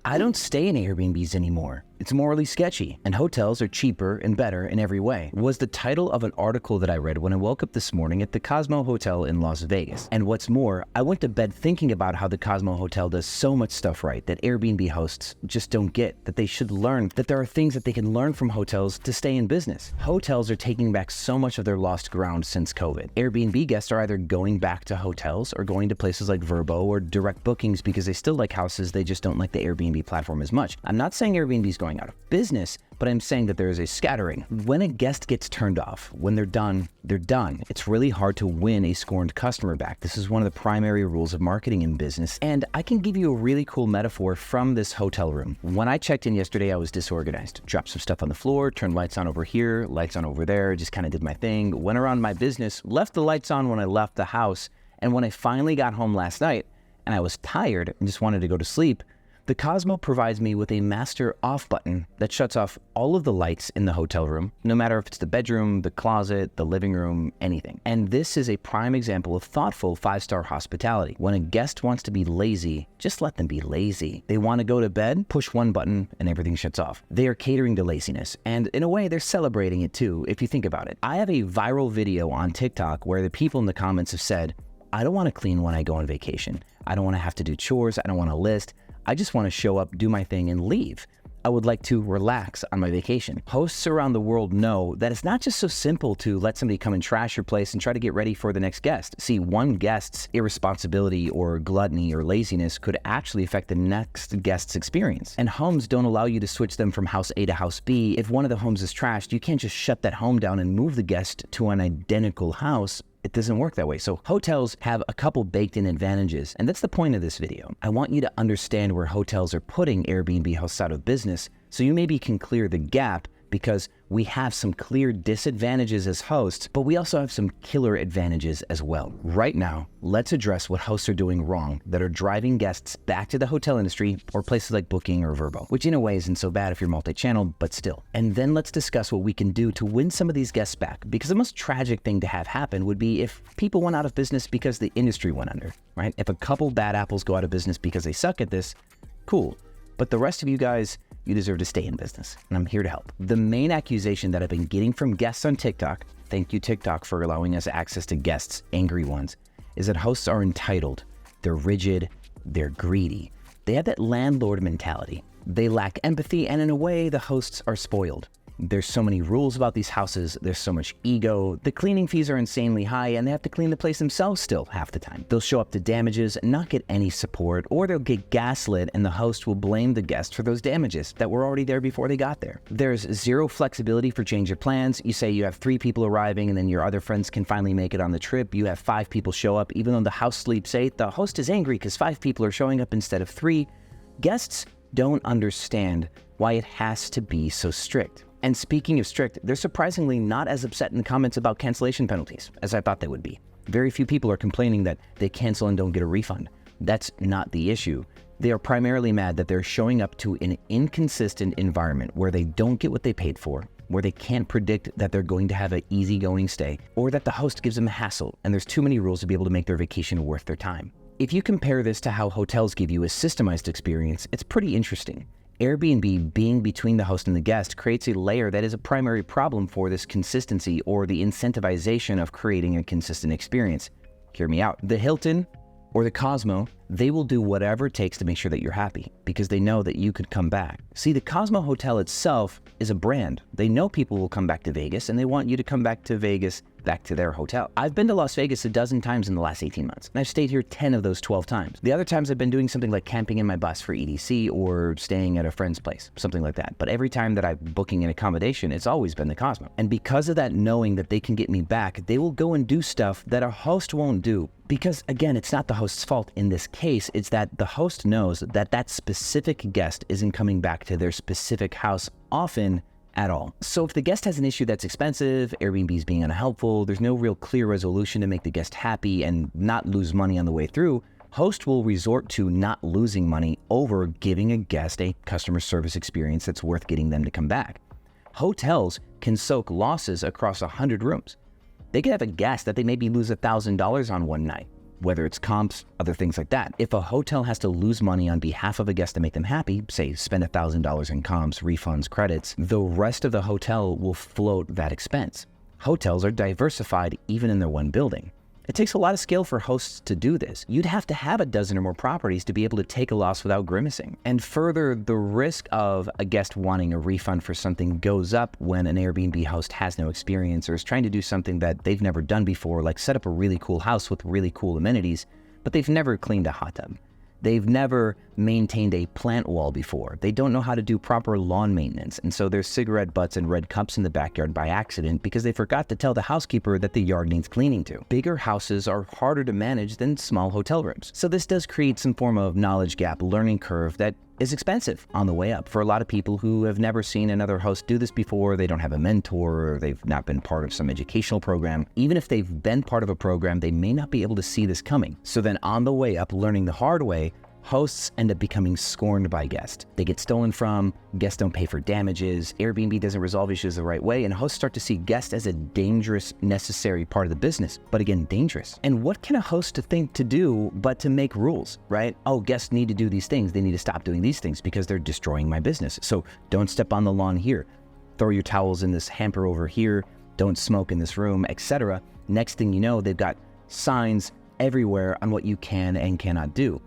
I don't stay in Airbnbs anymore. It's morally sketchy, and hotels are cheaper and better in every way, was the title of an article that I read when I woke up this morning at the Cosmo Hotel in Las Vegas. And what's more, I went to bed thinking about how the Cosmo Hotel does so much stuff right that Airbnb hosts just don't get, that they should learn, that there are things that they can learn from hotels to stay in business. Hotels are taking back so much of their lost ground since COVID. Airbnb guests are either going back to hotels or going to places like VRBO or direct bookings because they still like houses, they just don't like the Airbnb platform as much. I'm not saying Airbnb's going out of business, but I'm saying that there is a scattering. When a guest gets turned off, when they're done, they're done. It's really hard to win a scorned customer back. This is one of the primary rules of marketing in business. And I can give you a really cool metaphor from this hotel room. When I checked in yesterday, I was disorganized. Dropped some stuff on the floor, turned lights on over here, lights on over there, just kind of did my thing, went around my business, left the lights on when I left the house. And when I finally got home last night and I was tired and just wanted to go to sleep, the Cosmo provides me with a master off button that shuts off all of the lights in the hotel room, no matter if it's the bedroom, the closet, the living room, anything. And this is a prime example of thoughtful 5-star hospitality. When a guest wants to be lazy, just let them be lazy. They want to go to bed, push one button and everything shuts off. They are catering to laziness. And in a way, they're celebrating it too, if you think about it. I have a viral video on TikTok where the people in the comments have said, I don't want to clean when I go on vacation. I don't want to have to do chores. I don't want to list. I just want to show up, do my thing, and leave. I would like to relax on my vacation. Hosts around the world know that it's not just so simple to let somebody come and trash your place and try to get ready for the next guest. See, one guest's irresponsibility or gluttony or laziness could actually affect the next guest's experience. And homes don't allow you to switch them from house A to house B. If one of the homes is trashed, you can't just shut that home down and move the guest to an identical house. It doesn't work that way. So hotels have a couple baked in advantages, and that's the point of this video. I want you to understand where hotels are putting Airbnb hosts out of business so you maybe can clear the gap, because we have some clear disadvantages as hosts, but we also have some killer advantages as well. Right now, let's address what hosts are doing wrong that are driving guests back to the hotel industry or places like Booking or VRBO, which in a way isn't so bad if you're multi-channel, but still. And then let's discuss what we can do to win some of these guests back, because the most tragic thing to have happen would be if people went out of business because the industry went under, right? If a couple bad apples go out of business because they suck at this, cool. But the rest of you guys, you deserve to stay in business, and I'm here to help. The main accusation that I've been getting from guests on TikTok, thank you TikTok for allowing us access to guests, angry ones, is that hosts are entitled, they're rigid, they're greedy. They have that landlord mentality. They lack empathy, and in a way, the hosts are spoiled. There's so many rules about these houses, there's so much ego, the cleaning fees are insanely high, and they have to clean the place themselves still half the time. They'll show up to damages and not get any support, or they'll get gaslit and the host will blame the guest for those damages that were already there before they got there. There's zero flexibility for change of plans. You say you have 3 people arriving and then your other friends can finally make it on the trip. You have 5 people show up, even though the house sleeps 8, the host is angry because 5 people are showing up instead of 3. Guests don't understand why it has to be so strict. And speaking of strict, they're surprisingly not as upset in the comments about cancellation penalties as I thought they would be. Very few people are complaining that they cancel and don't get a refund. That's not the issue. They are primarily mad that they're showing up to an inconsistent environment where they don't get what they paid for, where they can't predict that they're going to have an easygoing stay, or that the host gives them a hassle and there's too many rules to be able to make their vacation worth their time. If you compare this to how hotels give you a systemized experience, it's pretty interesting. Airbnb being between the host and the guest creates a layer that is a primary problem for this consistency or the incentivization of creating a consistent experience. Hear me out. The Hilton or the Cosmo, they will do whatever it takes to make sure that you're happy because they know that you could come back. See, the Cosmo Hotel itself is a brand. They know people will come back to Vegas and they want you to come back to Vegas, back to their hotel. I've been to Las Vegas a dozen times in the last 18 months, and I've stayed here 10 of those 12 times. The other times I've been doing something like camping in my bus for EDC or staying at a friend's place, something like that. But every time that I'm booking an accommodation, it's always been the Cosmo. And because of that knowing that they can get me back, they will go and do stuff that a host won't do. Because again, it's not the host's fault in this case, it's that the host knows that that specific guest isn't coming back to their specific house often at all. So if the guest has an issue that's expensive, Airbnb's being unhelpful, there's no real clear resolution to make the guest happy and not lose money on the way through, host will resort to not losing money over giving a guest a customer service experience that's worth getting them to come back. Hotels can soak losses across 100 rooms. They could have a guest that they maybe lose $1,000 on one night. whether it's comps, other things like that. If a hotel has to lose money on behalf of a guest to make them happy, say spend $1,000 in comps, refunds, credits, the rest of the hotel will float that expense. Hotels are diversified even in their one building. It takes a lot of skill for hosts to do this. You'd have to have a dozen or more properties to be able to take a loss without grimacing. And further, the risk of a guest wanting a refund for something goes up when an Airbnb host has no experience or is trying to do something that they've never done before, like set up a really cool house with really cool amenities, but they've never cleaned a hot tub. They've never maintained a plant wall before. They don't know how to do proper lawn maintenance. And so there's cigarette butts and red cups in the backyard by accident because they forgot to tell the housekeeper that the yard needs cleaning too. Bigger houses are harder to manage than small hotel rooms. So this does create some form of knowledge gap, learning curve that is expensive on the way up for a lot of people who have never seen another host do this before. They don't have a mentor, or they've not been part of some educational program. Even if they've been part of a program, they may not be able to see this coming. So then on the way up, learning the hard way, hosts end up becoming scorned by guests. They get stolen from, guests don't pay for damages, Airbnb doesn't resolve issues the right way, and hosts start to see guests as a dangerous, necessary part of the business. But again, dangerous. And what can a host think to do but to make rules, right? Oh, guests need to do these things. They need to stop doing these things because they're destroying my business. So don't step on the lawn here. Throw your towels in this hamper over here. Don't smoke in this room, etc. Next thing you know, they've got signs everywhere on what you can and cannot do.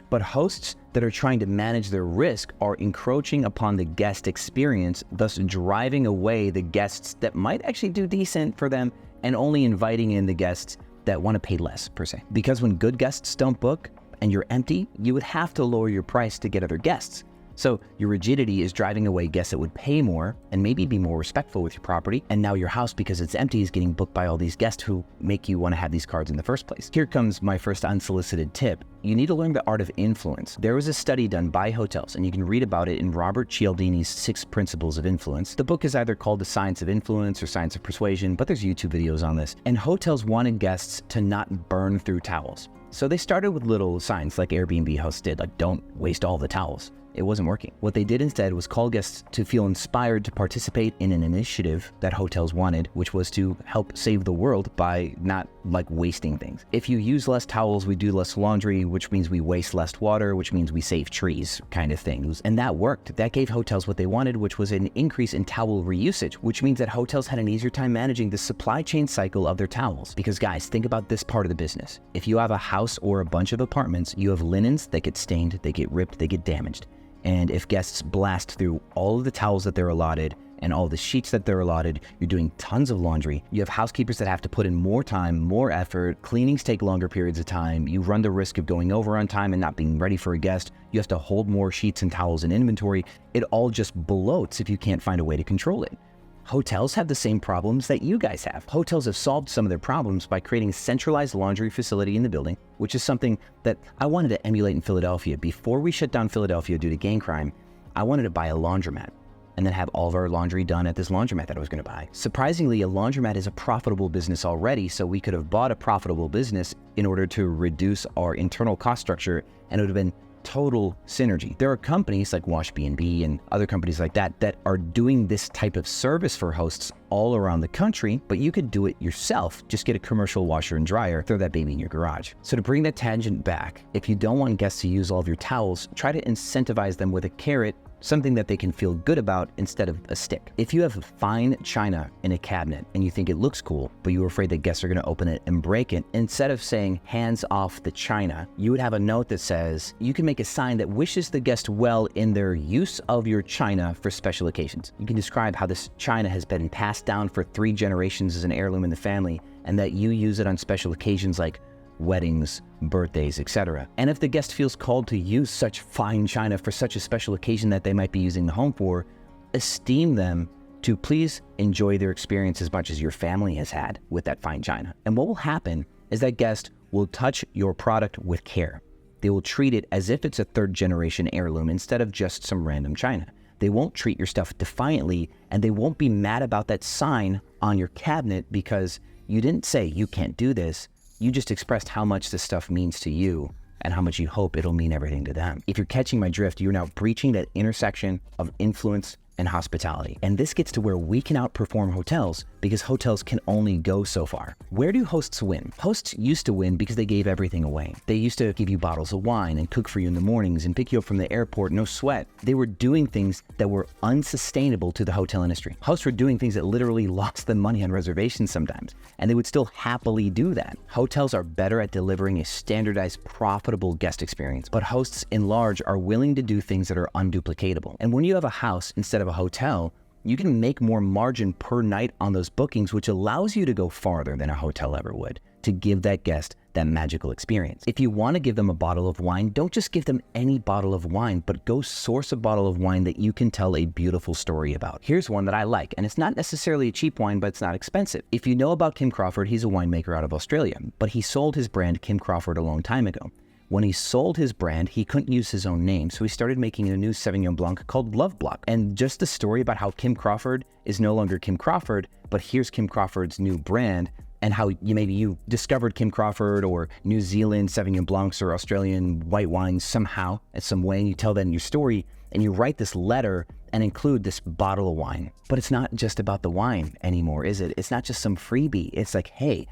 But hosts that are trying to manage their risk are encroaching upon the guest experience, thus driving away the guests that might actually do decent for them and only inviting in the guests that want to pay less, per se. Because when good guests don't book and you're empty, you would have to lower your price to get other guests. So your rigidity is driving away guests that would pay more and maybe be more respectful with your property. And now your house, because it's empty, is getting booked by all these guests who make you want to have these cards in the first place. Here comes my first unsolicited tip. You need to learn the art of influence. There was a study done by hotels, and you can read about it in Robert Cialdini's 6 Principles of Influence. The book is either called The Science of Influence or Science of Persuasion, but there's YouTube videos on this. And hotels wanted guests to not burn through towels. So they started with little signs like Airbnb hosts did, like don't waste all the towels. It wasn't working. What they did instead was call guests to feel inspired to participate in an initiative that hotels wanted, which was to help save the world by not wasting things. If you use less towels, we do less laundry, which means we waste less water, which means we save trees, kind of things. And that worked. That gave hotels what they wanted, which was an increase in towel reusage, which means that hotels had an easier time managing the supply chain cycle of their towels. Because guys, think about this part of the business. If you have a house or a bunch of apartments, you have linens that get stained, they get ripped, they get damaged. And if guests blast through all of the towels that they're allotted and all the sheets that they're allotted, you're doing tons of laundry. You have housekeepers that have to put in more time, more effort. Cleanings take longer periods of time. You run the risk of going over on time and not being ready for a guest. You have to hold more sheets and towels in inventory. It all just bloats if you can't find a way to control it. Hotels have the same problems that you guys have. Hotels have solved some of their problems by creating a centralized laundry facility in the building, which is something that I wanted to emulate in Philadelphia. Before we shut down Philadelphia due to gang crime, I wanted to buy a laundromat and then have all of our laundry done at this laundromat that I was going to buy. Surprisingly, a laundromat is a profitable business already, so we could have bought a profitable business in order to reduce our internal cost structure, and it would have been total synergy. There are companies like WashB&B and other companies like that that are doing this type of service for hosts all around the country, but you could do it yourself. Just get a commercial washer and dryer, throw that baby in your garage. So to bring that tangent back, if you don't want guests to use all of your towels, try to incentivize them with a carrot, something that they can feel good about instead of a stick. If you have fine china in a cabinet and you think it looks cool, but you're afraid that guests are gonna open it and break it, instead of saying hands off the china, you would have a note that says, you can make a sign that wishes the guest well in their use of your china for special occasions. You can describe how this china has been passed down for 3 generations as an heirloom in the family, and that you use it on special occasions like weddings, birthdays, etc. And if the guest feels called to use such fine china for such a special occasion that they might be using the home for, esteem them to please enjoy their experience as much as your family has had with that fine china. And what will happen is that guest will touch your product with care. They will treat it as if it's a 3rd generation heirloom instead of just some random china. They won't treat your stuff defiantly, and they won't be mad about that sign on your cabinet because you didn't say you can't do this. You just expressed how much this stuff means to you and how much you hope it'll mean everything to them. If you're catching my drift, you're now breaching that intersection of influence and hospitality. And this gets to where we can outperform hotels because hotels can only go so far. Where do hosts win? Hosts used to win because they gave everything away. They used to give you bottles of wine and cook for you in the mornings and pick you up from the airport, no sweat. They were doing things that were unsustainable to the hotel industry. Hosts were doing things that literally lost them money on reservations sometimes, and they would still happily do that. Hotels are better at delivering a standardized, profitable guest experience, but hosts in large are willing to do things that are unduplicatable. And when you have a house instead of a hotel, you can make more margin per night on those bookings, which allows you to go farther than a hotel ever would to give that guest that magical experience. If you want to give them a bottle of wine, don't just give them any bottle of wine, but go source a bottle of wine that you can tell a beautiful story about. Here's one that I like, and it's not necessarily a cheap wine, but it's not expensive. If you know about Kim Crawford, he's a winemaker out of Australia, but he sold his brand Kim Crawford a long time ago. When he sold his brand, he couldn't use his own name, so he started making a new Sauvignon Blanc called Love Block. And just the story about how Kim Crawford is no longer Kim Crawford, but here's Kim Crawford's new brand, and how maybe you discovered Kim Crawford or New Zealand Sauvignon Blancs or Australian white wines somehow, in some way, and you tell that in your story, and you write this letter and include this bottle of wine. But it's not just about the wine anymore, is it? It's not just some freebie. It's like, hey,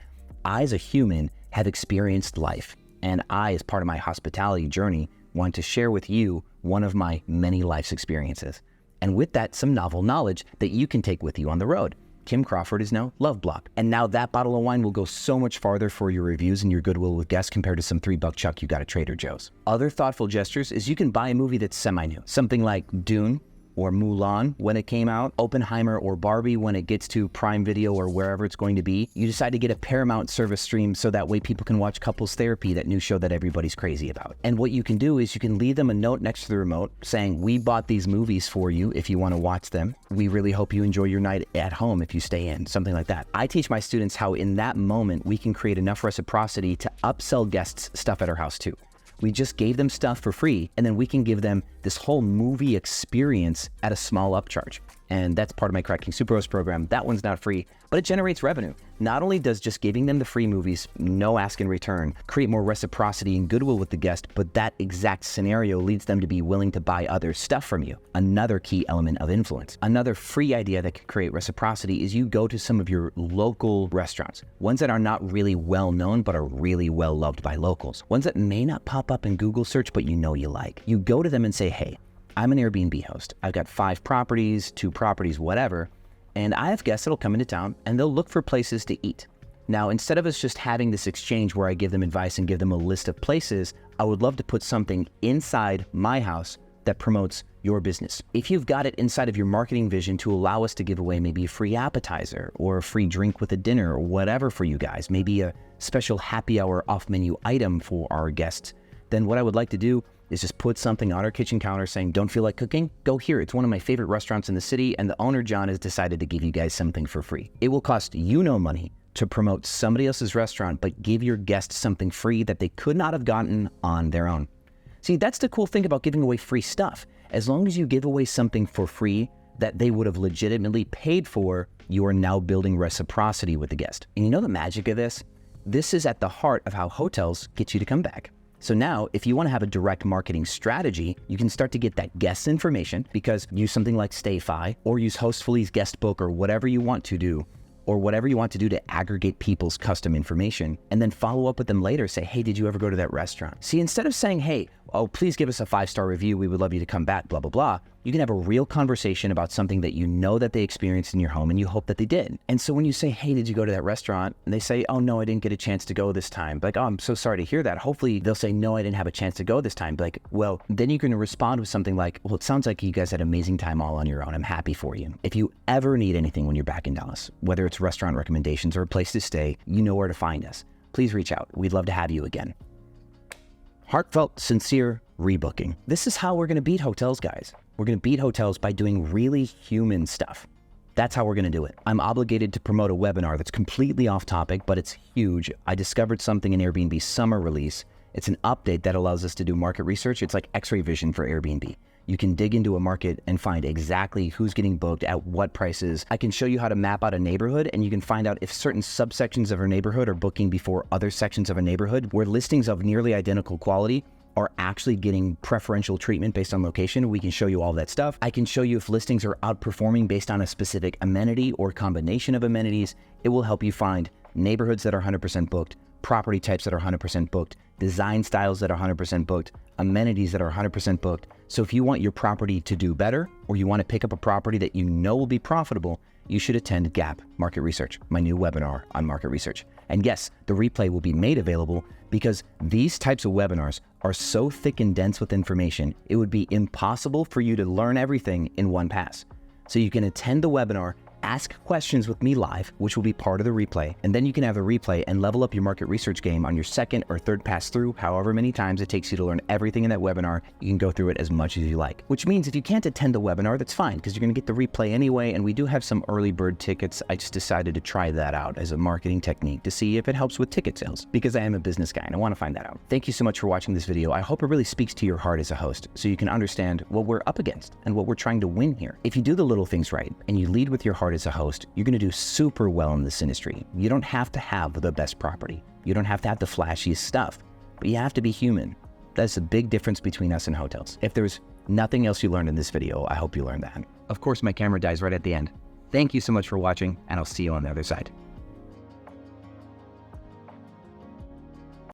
I as a human have experienced life, and I, as part of my hospitality journey, want to share with you one of my many life's experiences. And with that, some novel knowledge that you can take with you on the road. Kim Crawford is now Love Block. And now that bottle of wine will go so much farther for your reviews and your goodwill with guests compared to some $3 chuck you got at Trader Joe's. Other thoughtful gestures is you can buy a movie that's semi-new. Something like Dune or Mulan when it came out, Oppenheimer or Barbie when it gets to Prime Video or wherever it's going to be. You decide to get a Paramount service stream so that way people can watch Couples Therapy, that new show that everybody's crazy about. And what you can do is you can leave them a note next to the remote saying, we bought these movies for you if you want to watch them. We really hope you enjoy your night at home if you stay in, something like that. I teach my students how in that moment we can create enough reciprocity to upsell guests stuff at our house too. We just gave them stuff for free, and then we can give them this whole movie experience at a small upcharge. And that's part of my Cracking Superhost program. That one's not free, but it generates revenue. Not only does just giving them the free movies, no ask in return, create more reciprocity and goodwill with the guest, but that exact scenario leads them to be willing to buy other stuff from you. Another key element of influence. Another free idea that can create reciprocity is you go to some of your local restaurants, ones that are not really well known, but are really well loved by locals, ones that may not pop up in Google search, but you know you like. You go to them and say, hey, I'm an Airbnb host. I've got 5 properties, 2 properties, whatever. And I have guests that'll come into town and they'll look for places to eat. Now, instead of us just having this exchange where I give them advice and give them a list of places, I would love to put something inside my house that promotes your business. If you've got it inside of your marketing vision to allow us to give away maybe a free appetizer or a free drink with a dinner or whatever for you guys, maybe a special happy hour off menu item for our guests, then what I would like to do is just put something on our kitchen counter saying, don't feel like cooking? Go here. It's one of my favorite restaurants in the city, and the owner, John, has decided to give you guys something for free. It will cost you no money to promote somebody else's restaurant, but give your guests something free that they could not have gotten on their own. See, that's the cool thing about giving away free stuff. As long as you give away something for free that they would have legitimately paid for, you are now building reciprocity with the guest. And you know the magic of this? This is at the heart of how hotels get you to come back. So now, if you want to have a direct marketing strategy, you can start to get that guest information because use something like StayFi or use HostFully's guest book or whatever you want to do, or whatever you want to do to aggregate people's custom information, and then follow up with them later. Say, hey, did you ever go to that restaurant? See, instead of saying, hey, oh, please give us a 5-star review, we would love you to come back, blah, blah, blah, you can have a real conversation about something that you know that they experienced in your home and you hope that they did. And so when you say, hey, did you go to that restaurant? And they say, oh, no, I didn't get a chance to go this time. Like, oh, I'm so sorry to hear that. Hopefully they'll say, no, I didn't have a chance to go this time. Like, well, then you're going to respond with something like, well, it sounds like you guys had an amazing time all on your own. I'm happy for you. If you ever need anything when you're back in Dallas, whether it's restaurant recommendations or a place to stay, you know where to find us. Please reach out. We'd love to have you again. Heartfelt, sincere rebooking. This is how we're going to beat hotels, guys. We're going to beat hotels by doing really human stuff. That's how we're going to do it. I'm obligated to promote a webinar that's completely off topic, but it's huge. I discovered something in Airbnb's summer release. It's an update that allows us to do market research. It's like X-ray vision for Airbnb. You can dig into a market and find exactly who's getting booked at what prices. I can show you how to map out a neighborhood, and you can find out if certain subsections of a neighborhood are booking before other sections of a neighborhood where listings of nearly identical quality are actually getting preferential treatment based on location. We can show you all that stuff. I can show you if listings are outperforming based on a specific amenity or combination of amenities. It will help you find neighborhoods that are 100% booked, property types that are 100% booked, design styles that are 100% booked, amenities that are 100% booked. So if you want your property to do better, or you want to pick up a property that you know will be profitable, you should attend GAP Market Research, my new webinar on market research. And yes, the replay will be made available because these types of webinars are so thick and dense with information, it would be impossible for you to learn everything in one pass. So you can attend the webinar, ask questions with me live, which will be part of the replay, and then you can have the replay and level up your market research game on your second or third pass through, however many times it takes you to learn everything in that webinar. You can go through it as much as you like, which means if you can't attend the webinar, that's fine, because you're gonna get the replay anyway, and we do have some early bird tickets. I just decided to try that out as a marketing technique to see if it helps with ticket sales, because I am a business guy and I wanna find that out. Thank you so much for watching this video. I hope it really speaks to your heart as a host, so you can understand what we're up against and what we're trying to win here. If you do the little things right, and you lead with your heart as a host, you're gonna do super well in this industry. You don't have to have the best property. You don't have to have the flashiest stuff, but you have to be human. That's a big difference between us and hotels. If there's nothing else you learned in this video, I hope you learned that. Of course, my camera dies right at the end. Thank you so much for watching, and I'll see you on the other side.